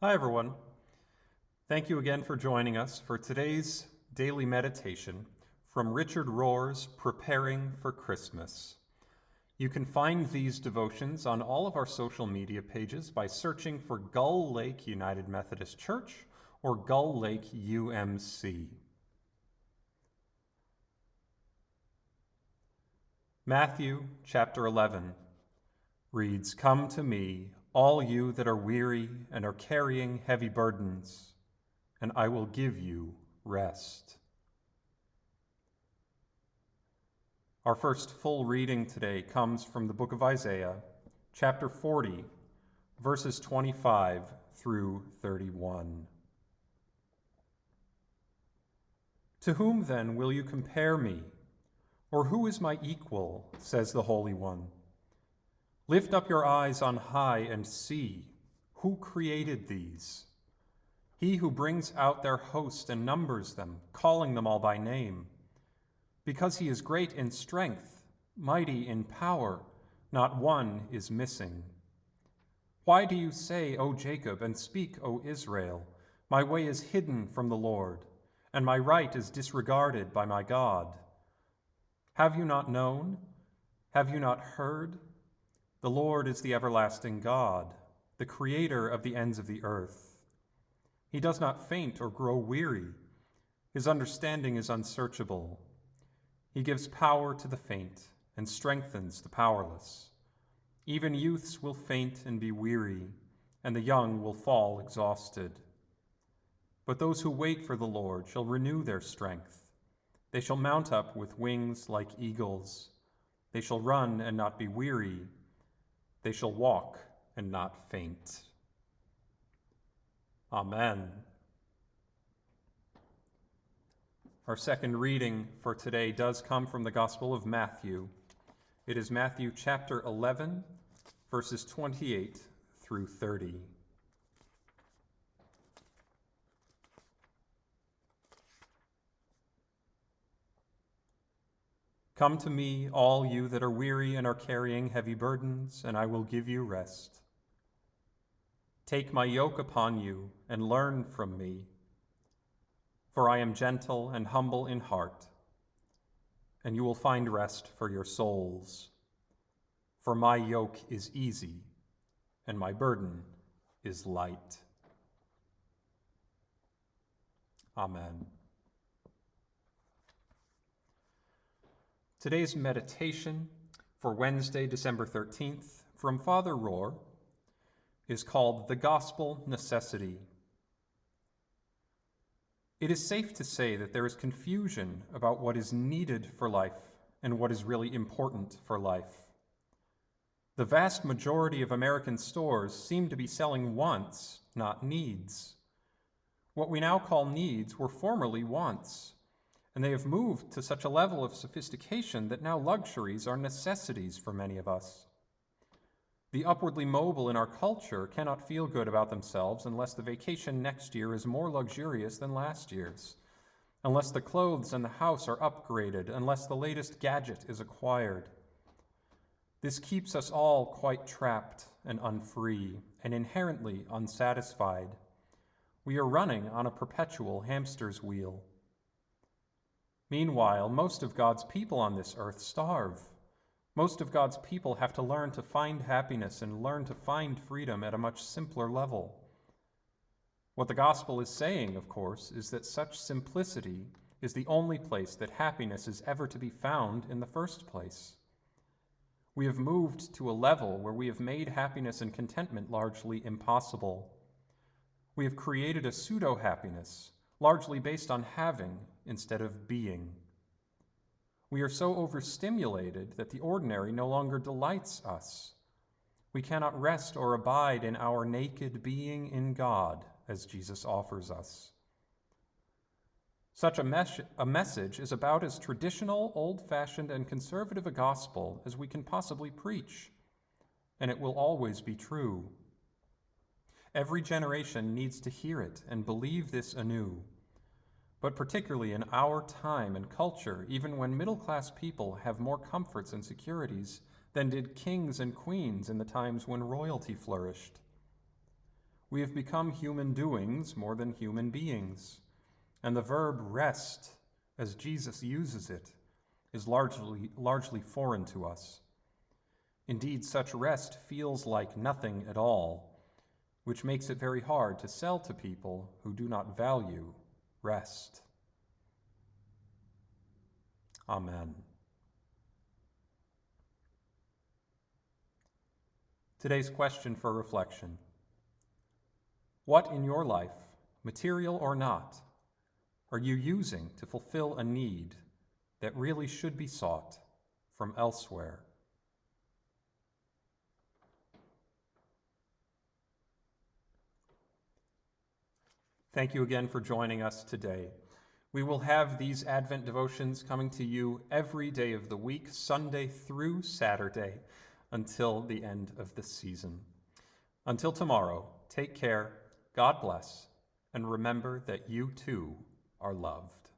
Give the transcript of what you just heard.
Hi, everyone. Thank you again for joining us for today's daily meditation from Richard Rohr's Preparing for Christmas. You can find these devotions on all of our social media pages by searching for Gull Lake United Methodist Church or Gull Lake UMC. Matthew chapter 11 reads, "Come to me, all you that are weary and are carrying heavy burdens, and I will give you rest." Our first full reading today comes from the book of Isaiah, chapter 40, verses 25 through 31. "To whom then will you compare me? Or who is my equal, says the Holy One? Lift up your eyes on high and see, who created these? He who brings out their host and numbers them, calling them all by name. Because he is great in strength, mighty in power, not one is missing. Why do you say, O Jacob, and speak, O Israel, my way is hidden from the Lord, and my right is disregarded by my God? Have you not known? Have you not heard? The Lord is the everlasting God, the creator of the ends of the earth. He does not faint or grow weary. His understanding is unsearchable. He gives power to the faint and strengthens the powerless. Even youths will faint and be weary, and the young will fall exhausted. But those who wait for the Lord shall renew their strength. They shall mount up with wings like eagles. They shall run and not be weary. They shall walk and not faint." Amen. Our second reading for today does come from the Gospel of Matthew. It is Matthew chapter 11, verses 28 through 30. "Come to me, all you that are weary and are carrying heavy burdens, and I will give you rest. Take my yoke upon you and learn from me, for I am gentle and humble in heart, and you will find rest for your souls. For my yoke is easy and my burden is light." Amen. Today's meditation for Wednesday, December 13th, from Father Rohr, is called The Gospel Necessity. It is safe to say that there is confusion about what is needed for life and what is really important for life. The vast majority of American stores seem to be selling wants, not needs. What we now call needs were formerly wants, and they have moved to such a level of sophistication that now luxuries are necessities for many of us. The upwardly mobile in our culture cannot feel good about themselves unless the vacation next year is more luxurious than last year's, unless the clothes and the house are upgraded, unless the latest gadget is acquired. This keeps us all quite trapped and unfree, and inherently unsatisfied. We are running on a perpetual hamster's wheel. Meanwhile, most of God's people on this earth starve. Most of God's people have to learn to find happiness and learn to find freedom at a much simpler level. What the gospel is saying, of course, is that such simplicity is the only place that happiness is ever to be found in the first place. We have moved to a level where we have made happiness and contentment largely impossible. We have created a pseudo-happiness, largely based on having instead of being. We are so overstimulated that the ordinary no longer delights us. We cannot rest or abide in our naked being in God, as Jesus offers us. Such a message is about as traditional, old-fashioned, and conservative a gospel as we can possibly preach, and it will always be true. Every generation needs to hear it and believe this anew. But particularly in our time and culture, even when middle-class people have more comforts and securities than did kings and queens in the times when royalty flourished. we have become human doings more than human beings, and the verb rest, as Jesus uses it, is largely foreign to us. Indeed, such rest feels like nothing at all, which makes it very hard to sell to people who do not value rest. Amen. Today's question for reflection: what in your life, material or not, are you using to fulfill a need that really should be sought from elsewhere? Thank you again for joining us today. We will have these Advent devotions coming to you every day of the week, Sunday through Saturday, until the end of the season. Until tomorrow, take care, God bless, and remember that you too are loved.